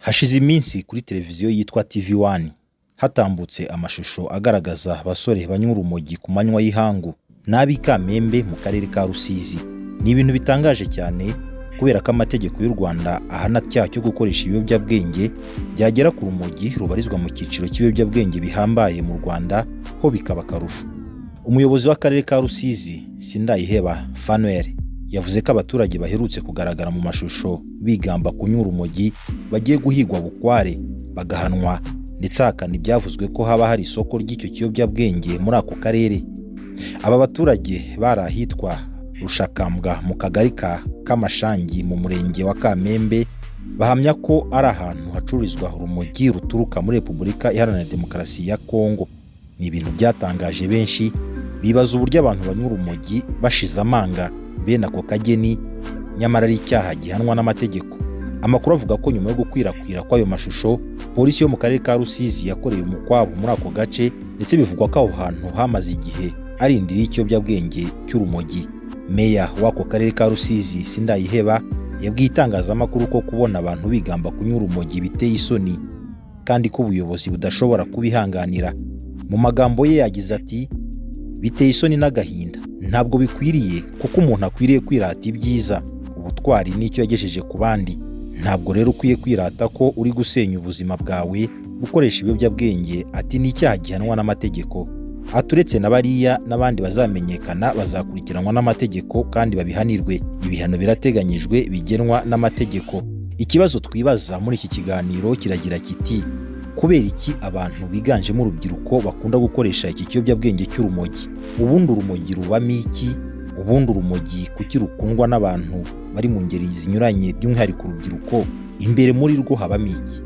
Hashize iminsi kuri televiziyo yitwa TV1 hatambutse amashusho agaragaza abasore banywa urumogi ku manywa y'ihangu n'ab'i Kamembe mu karere ka Rusizi. Ni ibintu bitangaje cyane kubera ko amategeko y'u Rwanda ahana icyaha cyo gukoresha ibiyobyabwenge byagera ku rumogi rubarizwa mu cyiciro cy'ibiyobyabwenge bihambaye mu Rwanda ho bikaba akarusho. Umuyobozi w'akarere ka Rusizi Sindayiheba Fanuel yavuze ko abaturage baherutse kugaragara mu mashusho bigamba kunywa urumogi bagiye guhigwa bukware bagahanwa, ndetse hakana ibyavuzwe ko haba hari isoko ry'icyo kiyobyabwenge muri ako karere. Aba baturage bari ahitwa Rushakambwa mu kagari ka Kamashangi mu murenge wa Kamembe bahamya ko ari ahantu hacururizwa urumogi ruturuka muri Repubulika Iharanira Demokarasi ya Kongo. Ni ibintu byatangaje benshi, bibaza uburyo abantu banywa urumogi bashize amanga bene ako kageni, nyamara ari icyaha gihanwa n'amategeko. Amakuru avuga ko nyuma yo gukwirakwira kw'ayo mashusho, polisi yo mu karere ka Rusizi yakoreye umukwabo muri ako gace, ndetse bivugwa ko aho hantu hamaze igihe arindiriye ikiyobyabwenge cy'urumogi. Meya w'ako karere ka Rusizi Sindayiheba yabwiye itangazamakuru ko kubona abantu bigamba kunywa urumogi biteye isoni kandi ko ubuyobozi budashobora kubihanganira. Mu magambo ye yagize ati, biteye isoni n'agahinda, ntabwo bikwiriye kuko umuntu akwiriye kwirata ibyiza, ubutwari n'icyo yagejeje ku bandi. Ntabwo rero ukwiye kwirata ko uri gusenya ubuzima bwawe gukoresha ibiyobyabwenge. Ati ni icyaha gihanwa n'amategeko. Aturetse na bariya n'abandi bazamenyekana bazakurikiranwa n'amategeko kandi babihanirwe. Ibihano birateganyijwe bigenwa n'amategeko. Ikibazo twibaza muri iki kiganiro kiragira kiti, kubera iki abantu biganjemo urubyiruko bakunda gukoresha iki kiyobyabwenge cy'urumogi? Ubundi urumogi rubamo iki? Ubundi urumogi kuki rukundwa n'abantu bari mu ngeri zinyuranye, by'umwihariko urubyiruko? Imbere muri rwo habamo iki?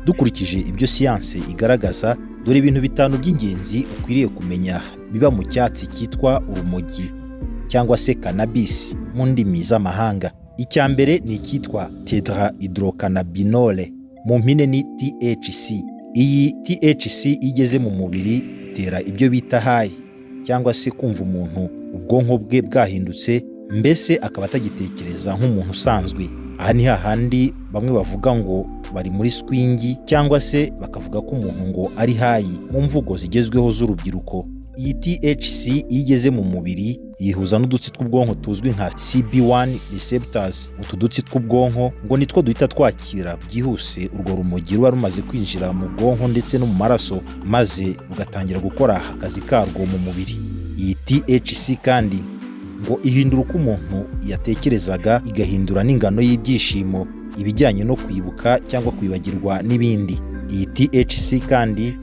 Dukurikije ibyo siyanse igaragaza, dore ibintu 5 by'ingenzi ukwiriye kumenya biba mu cyatsi cyitwa urumogi cyangwa se cannabis mu ndimi z'amahanga. Icya mbere ni icyitwa tetrahydrocannabinol, mu mpine ni THC. Iyi THC igeze mu mubiri itera ibyo bita high, cyangwa se kumva umuntu ubwonko bwe bwahindutse, mbese akaba atagitekereza nk'umuntu usanzwe. Aha ni hahandi bamwe bavuga ngo bari muri swingi, cyangwa se bakavuga ko umuntu ngo ari high mu mvugo zigezweho z'urubyiruko. Iyi THC igeze mu mubiri yihuza n'udutsi tw'ubwonko tuzwi nka CB1 receptors. Utu dutsi tw'ubwonko ngo nitwo duhita twakira byihuse urwo rumogi ruba rumaze kwinjira mu bwonko ndetse no mu maraso, maze rugatangira gukora akazi karwo mu mubiri. Iyi THC kandi ngo ihindura uko umuntu yatekerezaga, igahindura n'ingano y'ibyishimo, ibijyanye no kwibuka cyangwa kwibagirwa n'ibindi. Iyi THC kandi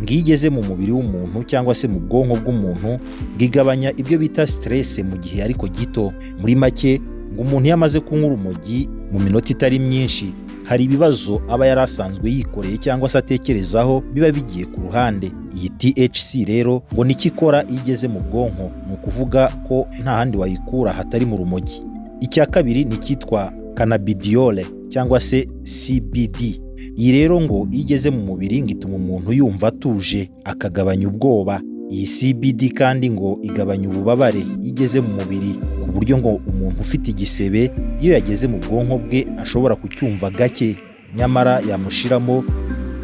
ngigeze mu mubiri w'umuntu cyangwa se mu bwonko bw'umuntu, ngigabanya ibyo bita stress mu gihe ariko gito. Muri make ngo umuntu yamaze kunywa urumogi mu minota itari myinshi, hari ibibazo aba yari asanzwe yikoreye cyangwa se atekerezaho biba bigiye ku ruhande. Iyi THC rero ngo nikikora igeze mu bwonko, ni ukuvuga ko nta handi wayikura hatari mu rumogi. Icya kabiri ni cyitwa cannabidiol cyangwa se CBD. Iyi rero ngo igeze mu mubiri ngituma umuntu yumva atuje, akagabanya ubwoba. Iyi CBD kandi ngo igabanya ububabare igeze mu mubiri, ku buryo ngo umuntu ufite igisebe iyo yageze mu bwonko bwe ashobora kucyumva gake, nyamara yamushiramo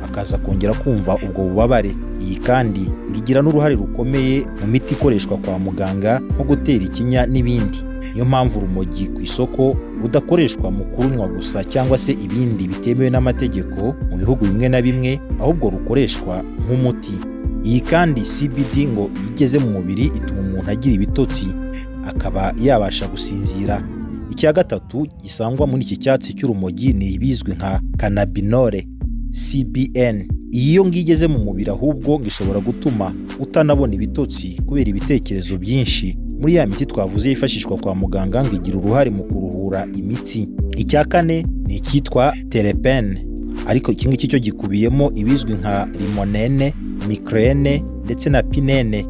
akaza kongera kumva ubwo bubabare. Iyi kandi ngigira n'uruhare rukomeye mu miti ikoreshwa kwa muganga nko gutera ikinya n'ibindi. Niyo mpamvu urumogi ku isoko rudakoreshwa mu kurunywa gusa cyangwa se ibindi bitemewe n'amategeko mu bihugu bimwe na bimwe, ahubwo rukoreshwa nk'umuti. Iyi kandi CBD ngo igeze mu mubiri ituma umuntu agira ibitotsi, akaba yabasha gusinzira. Icya gatatu gisangwa muri iki cyatsi cy'urumogi ni ibizwi nka cannabinol CBN. Iyo ngigeze mu mubiri ahubwo ngishobora gutuma utanabona ibitotsi kubera ibitekerezo byinshi. Muri ya miti twavuze yifashishwa kwa muganga ngo igira uruhare mu kuruhura imitsi. Icya kane ni icyitwa terpene, ariko iki ngiki cyo gikubiyemo ibizwi nka limonene, migraine ndetse na pinene.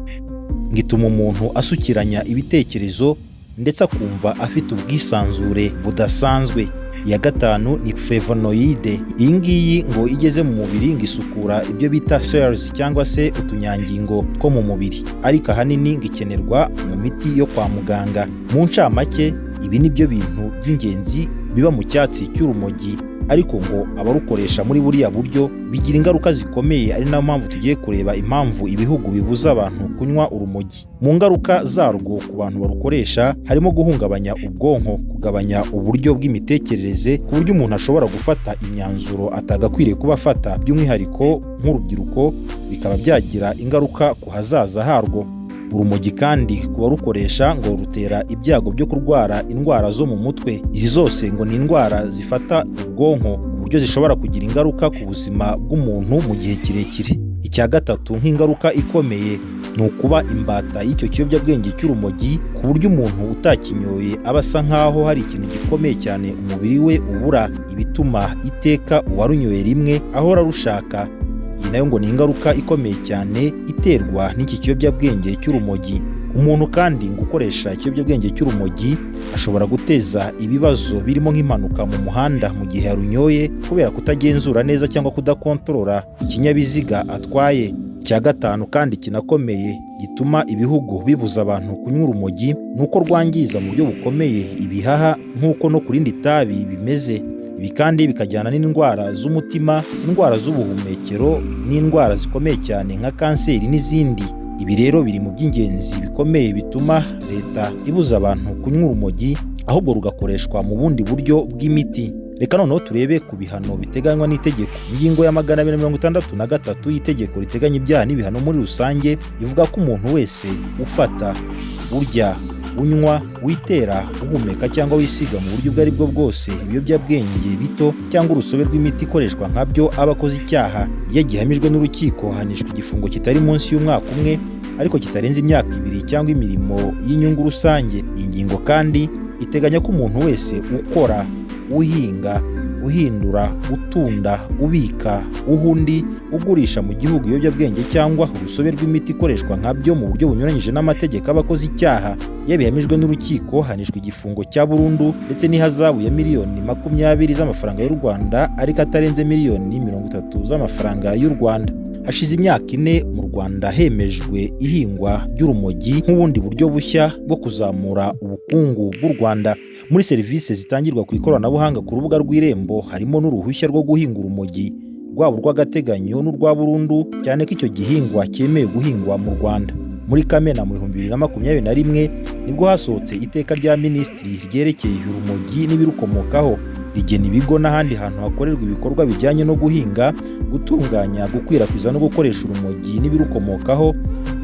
Ngituma umuntu asukiranya ibitekerezo ndetse akumva afite ubwisanzure budasanzwe. Iya gatanu ni flavonoide. Iyi ngiyi ngo igeze mu mubiri ngisukura ibyo bita cells cyangwa se utunyangingo two mu mubiri, ariko ahanini ngikenerwa mu miti yo kwa muganga. Mu ncamake, ibi ni byo bintu by'ingenzi biba mu cyatsi cy'urumogi ariko ngo abarukoresha muri buriya buryo bigira ingaruka zikomeye, ari nayo mpamvu tugiye kureba impamvu ibihugu bibuza abantu kunywa urumogi. Mu ngaruka zarwo ku bantu barukoresha harimo guhungabanya ubwonko, kugabanya uburyo bw'imitekerereze ku buryo umuntu ashobora gufata imyanzuro atagakwiriye kuba afata, by'umwihariko nk'urubyiruko, bikaba byagira ingaruka ku hazaza harwo. Urumogi kandi ku barukoresha ngo rutera ibyago byo kurwara indwara zo mu mutwe. Izi zose ngo ni indwara zifata ubwonko ku buryo zishobora kugira ingaruka ku buzima bw'umuntu mu gihe kirekire. Icya gatatu nk'ingaruka ikomeye ni ukuba imbata y'icyo kiyobyabwenge cy'urumogi, ku buryo umuntu utakinyoye aba asa nk'aho hari ikintu gikomeye cyane umubiri we ubura, ibituma iteka uwarunyoye rimwe ahora arushaka. Iyi nayo ngo ni ingaruka ikomeye cyane iterwa n'iki kiyobyabwenge cy'urumogi. Umuntu kandi ngo ukoresha ikiyobyabwenge cy'urumogi ashobora guteza ibibazo birimo nk'impanuka mu muhanda mu gihe yarunyoye, kubera kutagenzura neza cyangwa kudakontorora ikinyabiziga atwaye. Icya gatanu kandi kinakomeye gituma ibihugu bibuza abantu kunywa urumogi ni uko rwangiza mu buryo bukomeye ibihaha, nk'uko no ku rindi tabi bimeze. Ibi kandi bikajyana n'indwara z'umutima, indwara z'ubuhumekero n'indwara zikomeye cyane nka kanseri n'izindi. Ibi rero biri mu by'ingenzi bikomeye bituma leta ibuza abantu kunywa urumogi, ahubwo rugakoreshwa mu bundi buryo bw'imiti. Reka noneho turebe ku bihano biteganywa n'itegeko. Ingingo ya 263 y'itegeko riteganya ibyaha n'ibihano muri rusange ivuga ko umuntu wese ufata, urya, unywa, witera, uhumeka cyangwa wisiga mu buryo ubwo ari bwo bwose ibiyobyabwenge bito cyangwa urusobe rw'imiti ikoreshwa nkabyo aba akoze icyaha. Iyo gihamijwe n'urukiko ahanishwa igifungo kitari munsi y'umwaka umwe, ariko kitarenze imyaka 2 cyangwa imirimo y'inyungu rusange. Iyi ngingo kandi iteganya ko umuntu wese ukora, uhinga, uhindura, utunda, ubika, uhundi, ugurisha mu gihugu ibiyobyabwenge cyangwa urusobe rw'imiti ikoreshwa nkabyo mu buryo bunyuranyije n'amategeko aba akoze icyaha. Iyo bihamijwe n'urukiko hanishwa igifungo cya burundu ndetse n'ihazabu ya miliyoni 20 z'amafaranga y'u Rwanda, ariko atarenze miliyoni 30 z'amafaranga y'u Rwanda. Hashize imyaka 4 mu Rwanda hemejwe ihingwa ry'urumogi nk'ubundi buryo bushya bwo kuzamura ubukungu bw'u Rwanda. Muri serivisi zitangirwa ku ikoranabuhanga ku rubuga rw'Irembo harimo n'uruhushya rwo guhinga urumogi, rwaba urw'agateganyo n'urwa burundu, cyane ko icyo gihingwa cyemewe guhingwa mu Rwanda. Muri Kamena mu 2021 nibwo hasohotse iteka rya Minisitiri ryerekeye urumogi n'ibirukomokaho, rigena ibigo n'ahandi hantu hakorerwa ibikorwa bijyanye no guhinga, gutunganya, gukwirakwiza no gukoresha urumogi n'ibirukomokaho,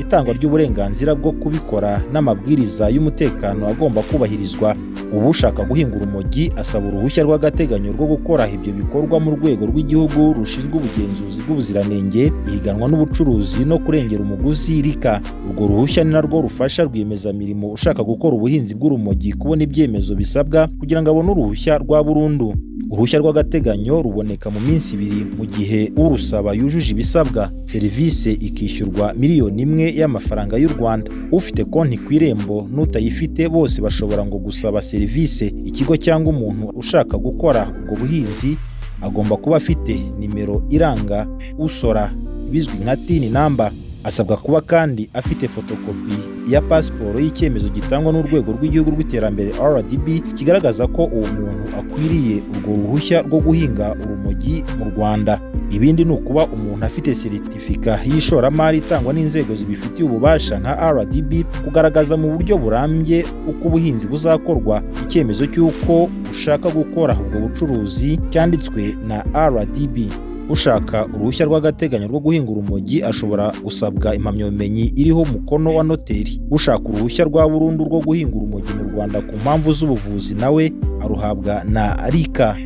itangwa ry'uburenganzira bwo kubikora n'amabwiriza y'umutekano agomba kubahirizwa. Ubu ushaka guhinga urumogi asaba uruhushya rw'agateganyo rwo gukora ibyo bikorwa mu rwego rw'igihugu rushinzwe ubugenzuzi bw'ubuziranenge, ihiganwa n'ubucuruzi no kurengera umuguzi RICA. Urwo ruhushya ni narwo rufasha rwiyemezamirimo ushaka gukora ubuhinzi bw'urumogi kubona ibyemezo bisabwa kugira ngo abone uruhushya rwa burundu. Uruhushya rw'agateganyo ruboneka mu minsi 2 mu gihe urusaba yujuje ibisabwa. Serivisi ikishyurwa miliyoni 1 y'amafaranga y'u Rwanda. Ufite konti ku Irembo n'utayifite bose bashobora ngo gusaba serivisi. Ikigo cyangwa umuntu ushaka gukora ubwo buhinzi agomba kuba afite nimero iranga usora bizwi nka TIN number. Asabwa kuba kandi afite fotokopi ya pasiporo y'icyemezo gitangwa n'urwego rw'igihugu rw'iterambere RDB kigaragaza ko uwo muntu akwiriye urwo ruhushya rwo guhinga urumogi mu Rwanda. Ibindi ni ukuba umuntu afite seritifika y'ishoramari itangwa n'inzego zibifitiye ububasha nka RDB, kugaragaza mu buryo burambye uko ubuhinzi buzakorwa, icyemezo cy'uko ushaka gukora ubwo bucuruzi cyanditswe na RDB. Ushaka uruhushya rw'agateganyo rwo guhinga urumogi ashobora gusabwa impamyabumenyi iriho umukono wa noteri. Ushaka uruhushya rwa burundu rwo guhinga urumogi mu Rwanda ku mpamvu z'ubuvuzi nawe aruhabwa na RICA.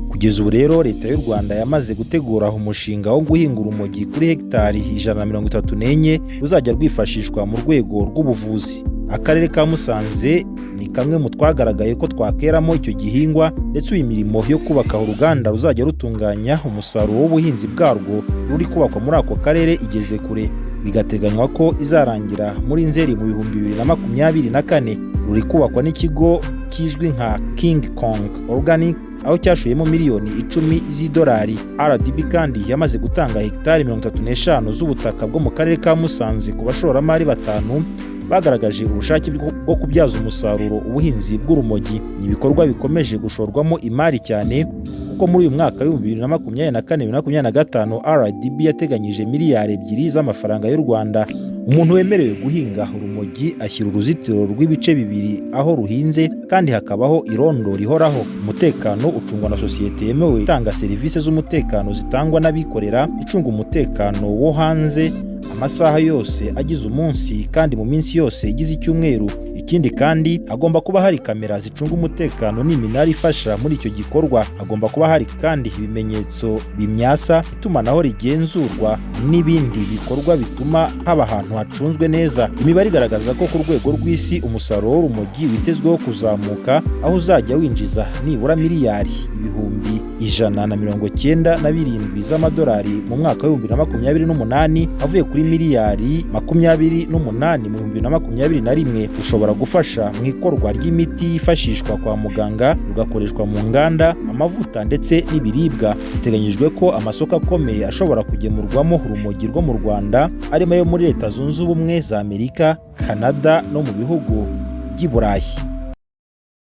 Kugeza ubu rero leta y'u Rwanda yamaze gutegura umushinga wo guhinga urumogi kuri hegitari 134 ruzajya rwifashishwa mu rwego rw'ubuvuzi. Akarere ka Musanze ni kamwe mu twagaragaye ko twakeramo icyo gihingwa, ndetse imirimo yo kubaka uruganda ruzajya rutunganya umusaruro w'ubuhinzi bwarwo ruri kubakwa muri ako karere igeze kure. Bigateganywa ko izarangira muri Nzeri mu 2024. Ruri kubakwa n'ikigo kizwi nka King Kong Organic, aho cyashuyemo miliyoni 10 z'idolari. RDB kandi yamaze gutanga hegitari 35 z'ubutaka bwo mu karere ka Musanze ku bashoramari 5 bagaragaje ubushake bwo kubyaza umusaruro ubuhinzi bw'urumogi. Ni ibikorwa bikomeje gushorwamo imari cyane kuko ko muri uyu mwaka w'ibihumbi 2024-2025 RDB yateganyije miliyari 2 z'amafaranga y'u Rwanda. Umuntu wemerewe guhinga urumogi ashyira uruzitiro rw'ibice 2 aho ruhinze kandi hakabaho irondo rihoraho. Umutekano ucungwa na sosiyete yemewe itanga serivisi z'umutekano zitangwa n'abikorera, icunga umutekano wo hanze amasaha yose agize umunsi kandi mu minsi yose igize icyumweru. Ikindi kandi hagomba kuba hari kamera zicunga umutekano n'iminara ifasha muri icyo gikorwa. Hagomba kuba hari kandi ibimenyetso bimyasa, itumanaho rigenzurwa n'ibindi bikorwa bituma haba ahantu hacunzwe neza. Imibare igaragaza ko ku rwego rw'isi umusaruro w'urumogi witezweho kuzamuka, aho uzajya winjiza nibura miliyari 197 z'amadolari mu mwaka wa 2028 avuye kuri miliyari 28 mu 2021. Ushobora gufasha mu ikorwa ry'imiti yifashishwa kwa muganga, rugakoreshwa mu nganda, amavuta ndetse n'ibiribwa. Biteganyijwe ko amasoko akomeye ashobora kugemurwamo urumogi rwo mu Rwanda arimo ayo muri Leta Zunze Ubumwe za Amerika, Canada no mu bihugu by'i Burayi.